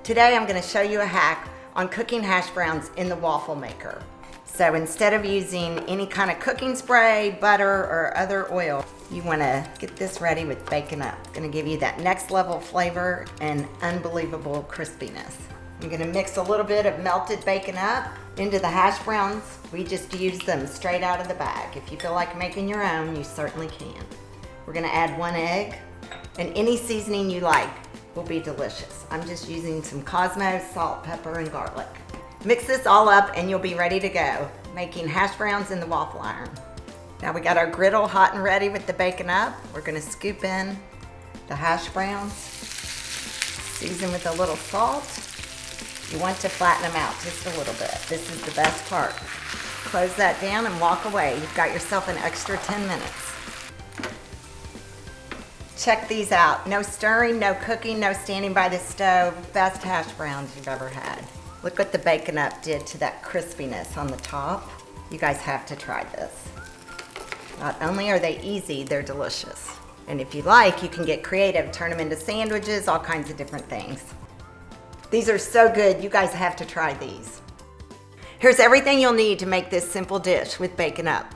Today I'm going to show you a hack on cooking hash browns in the waffle maker. So instead of using any kind of cooking spray, butter, or other oil, you want to get this ready with bacon up. It's going to give you that next level flavor and unbelievable crispiness. I'm going to mix a little bit of melted bacon up into the hash browns. We just use them straight out of the bag. If you feel like making your own, you certainly can. We're going to add 1 egg, and any seasoning you like will be delicious. I'm just using some Cosmo, salt, pepper, and garlic. Mix this all up and you'll be ready to go, making hash browns in the waffle iron. Now we got our griddle hot and ready with the bacon up. We're gonna scoop in the hash browns, season with a little salt. You want to flatten them out just a little bit. This is the best part. Close that down and walk away. You've got yourself an extra 10 minutes. Check these out. No stirring, no cooking, no standing by the stove. Best hash browns you've ever had. Look what the bacon up did to that crispiness on the top. You guys have to try this. Not only are they easy, they're delicious. And if you like, you can get creative, turn them into sandwiches, all kinds of different things. These are so good, you guys have to try these. Here's everything you'll need to make this simple dish with bacon up.